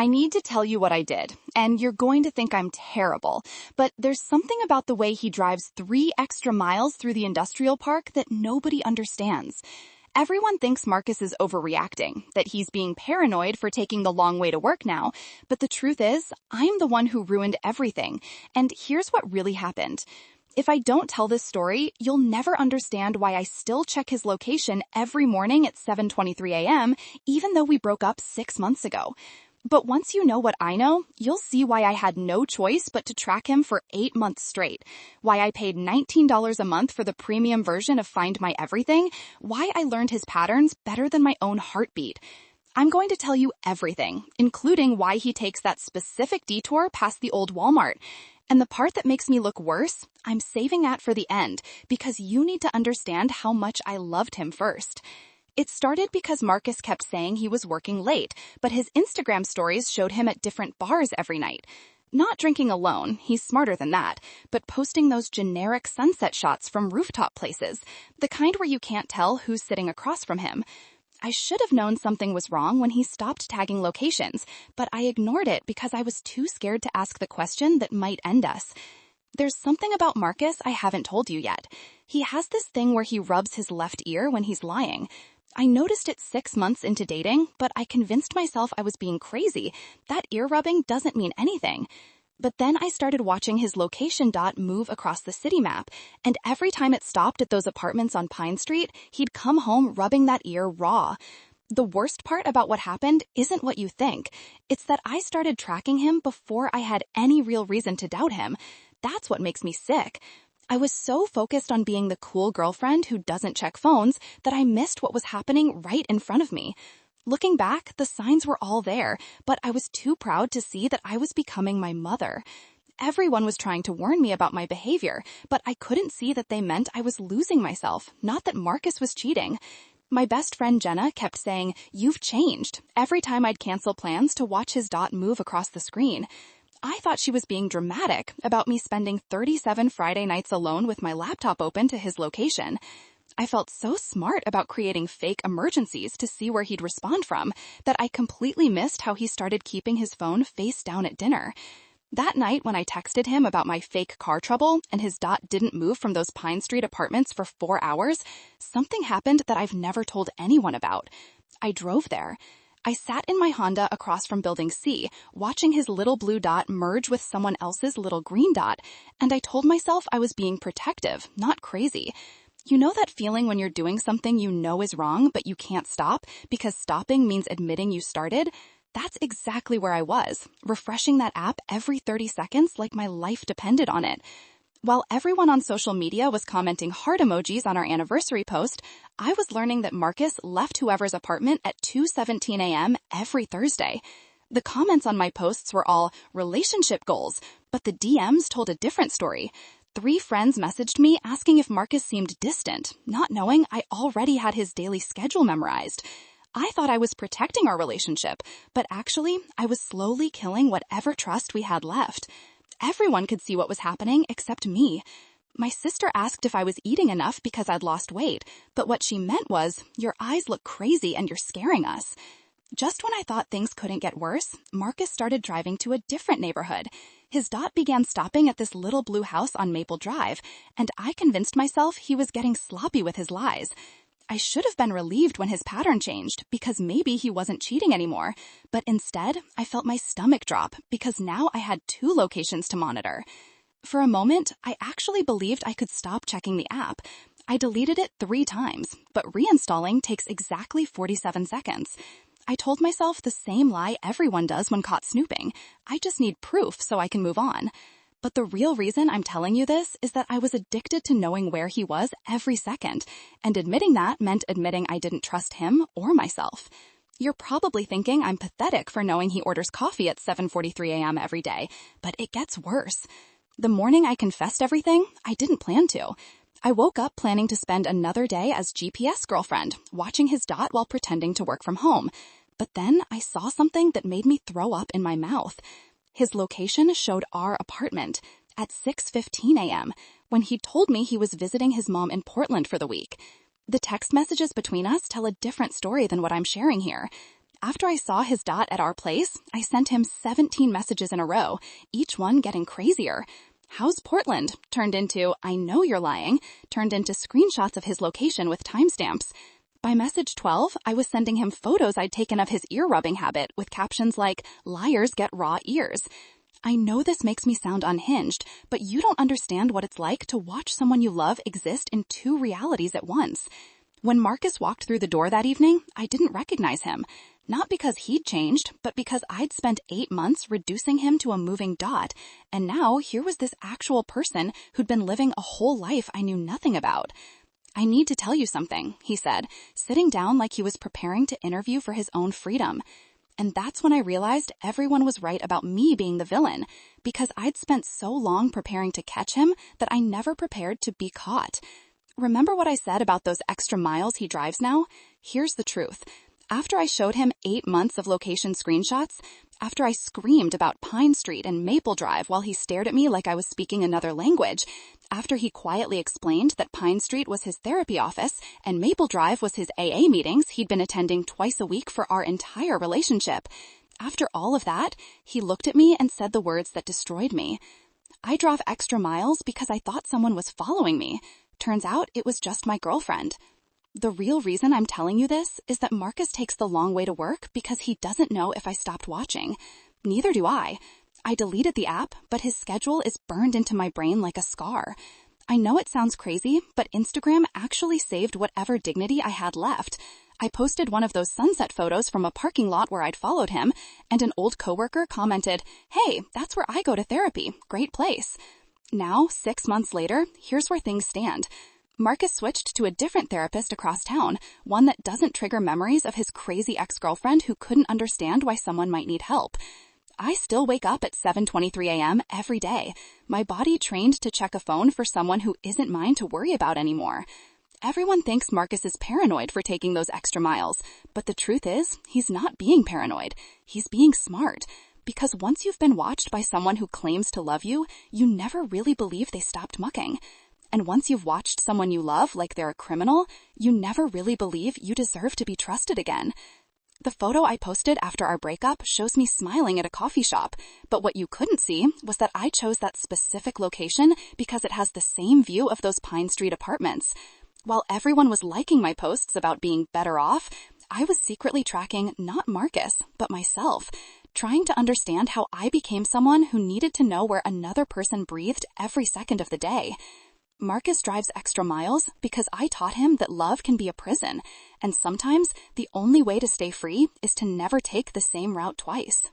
I need to tell you what I did, and you're going to think I'm terrible, but there's something about the way he drives 3 extra miles through the industrial park that nobody understands. Everyone thinks Marcus is overreacting, that he's being paranoid for taking the long way to work now, but the truth is, I'm the one who ruined everything, and here's what really happened. If I don't tell this story, you'll never understand why I still check his location every morning at 7:23 a.m., even though we broke up 6 months ago. But once you know what I know, you'll see why I had no choice but to track him for 8 months straight, why I paid $19 a month for the premium version of Find My Everything, why I learned his patterns better than my own heartbeat. I'm going to tell you everything, including why he takes that specific detour past the old Walmart. And the part that makes me look worse, I'm saving that for the end, because you need to understand how much I loved him first. It started because Marcus kept saying he was working late, but his Instagram stories showed him at different bars every night. Not drinking alone, he's smarter than that, but posting those generic sunset shots from rooftop places, the kind where you can't tell who's sitting across from him. I should have known something was wrong when he stopped tagging locations, but I ignored it because I was too scared to ask the question that might end us. There's something about Marcus I haven't told you yet. He has this thing where he rubs his left ear when he's lying. I noticed it 6 months into dating, but I convinced myself I was being crazy. That ear rubbing doesn't mean anything. But then I started watching his location dot move across the city map, and every time it stopped at those apartments on Pine Street, he'd come home rubbing that ear raw. The worst part about what happened isn't what you think. It's that I started tracking him before I had any real reason to doubt him. That's what makes me sick. I was so focused on being the cool girlfriend who doesn't check phones that I missed what was happening right in front of me. Looking back, the signs were all there, but I was too proud to see that I was becoming my mother. Everyone was trying to warn me about my behavior, but I couldn't see that they meant I was losing myself, not that Marcus was cheating. My best friend Jenna kept saying, "You've changed," every time I'd cancel plans to watch his dot move across the screen. I thought she was being dramatic about me spending 37 Friday nights alone with my laptop open to his location. I felt so smart about creating fake emergencies to see where he'd respond from that I completely missed how he started keeping his phone face down at dinner. That night when I texted him about my fake car trouble and his dot didn't move from those Pine Street apartments for 4 hours, something happened that I've never told anyone about. I drove there. I sat in my Honda across from Building C, watching his little blue dot merge with someone else's little green dot, and I told myself I was being protective, not crazy. You know that feeling when you're doing something you know is wrong, but you can't stop because stopping means admitting you started? That's exactly where I was, refreshing that app every 30 seconds like my life depended on it. While everyone on social media was commenting heart emojis on our anniversary post, I was learning that Marcus left whoever's apartment at 2:17 a.m. every Thursday. The comments on my posts were all relationship goals, but the DMs told a different story. 3 friends messaged me asking if Marcus seemed distant, not knowing I already had his daily schedule memorized. I thought I was protecting our relationship, but actually, I was slowly killing whatever trust we had left. Everyone could see what was happening except me. My sister asked if I was eating enough because I'd lost weight, but what she meant was, "Your eyes look crazy and you're scaring us." Just when I thought things couldn't get worse, Marcus started driving to a different neighborhood. His dot began stopping at this little blue house on Maple Drive, and I convinced myself he was getting sloppy with his lies. I should have been relieved when his pattern changed, because maybe he wasn't cheating anymore. But instead, I felt my stomach drop, because now I had 2 locations to monitor. For a moment, I actually believed I could stop checking the app. I deleted it 3 times, but reinstalling takes exactly 47 seconds. I told myself the same lie everyone does when caught snooping. I just need proof so I can move on. But the real reason I'm telling you this is that I was addicted to knowing where he was every second, and admitting that meant admitting I didn't trust him or myself. You're probably thinking I'm pathetic for knowing he orders coffee at 7:43 a.m. every day, but it gets worse. The morning I confessed everything, I didn't plan to. I woke up planning to spend another day as GPS girlfriend, watching his dot while pretending to work from home. But then I saw something that made me throw up in my mouth. His location showed our apartment at 6:15 a.m. when he told me he was visiting his mom in Portland for the week. The text messages between us tell a different story than what I'm sharing here. After I saw his dot at our place, I sent him 17 messages in a row, each one getting crazier. How's Portland? Turned into, I know you're lying, turned into screenshots of his location with timestamps. By message 12, I was sending him photos I'd taken of his ear-rubbing habit with captions like, liars get raw ears. I know this makes me sound unhinged, but you don't understand what it's like to watch someone you love exist in two realities at once. When Marcus walked through the door that evening, I didn't recognize him. Not because he'd changed, but because I'd spent 8 months reducing him to a moving dot, and now here was this actual person who'd been living a whole life I knew nothing about. I need to tell you something, he said, sitting down like he was preparing to interview for his own freedom. And that's when I realized everyone was right about me being the villain, because I'd spent so long preparing to catch him that I never prepared to be caught. Remember what I said about those extra miles he drives now? Here's the truth. After I showed him 8 months of location screenshots, after I screamed about Pine Street and Maple Drive while he stared at me like I was speaking another language, after he quietly explained that Pine Street was his therapy office and Maple Drive was his AA meetings he'd been attending twice a week for our entire relationship, after all of that, he looked at me and said the words that destroyed me. I drove extra miles because I thought someone was following me. Turns out it was just my girlfriend. The real reason I'm telling you this is that Marcus takes the long way to work because he doesn't know if I stopped watching. Neither do I. I deleted the app, but his schedule is burned into my brain like a scar. I know it sounds crazy, but Instagram actually saved whatever dignity I had left. I posted one of those sunset photos from a parking lot where I'd followed him, and an old coworker commented, "Hey, that's where I go to therapy. Great place." Now, 6 months later, here's where things stand. Marcus switched to a different therapist across town, one that doesn't trigger memories of his crazy ex-girlfriend who couldn't understand why someone might need help. I still wake up at 7:23 a.m. every day, my body trained to check a phone for someone who isn't mine to worry about anymore. Everyone thinks Marcus is paranoid for taking those extra miles, but the truth is, he's not being paranoid. He's being smart. Because once you've been watched by someone who claims to love you, you never really believe they stopped mucking. And once you've watched someone you love like they're a criminal, you never really believe you deserve to be trusted again. The photo I posted after our breakup shows me smiling at a coffee shop, but what you couldn't see was that I chose that specific location because it has the same view of those Pine Street apartments. While everyone was liking my posts about being better off, I was secretly tracking not Marcus, but myself, trying to understand how I became someone who needed to know where another person breathed every second of the day. Marcus drives extra miles because I taught him that love can be a prison, and sometimes the only way to stay free is to never take the same route twice.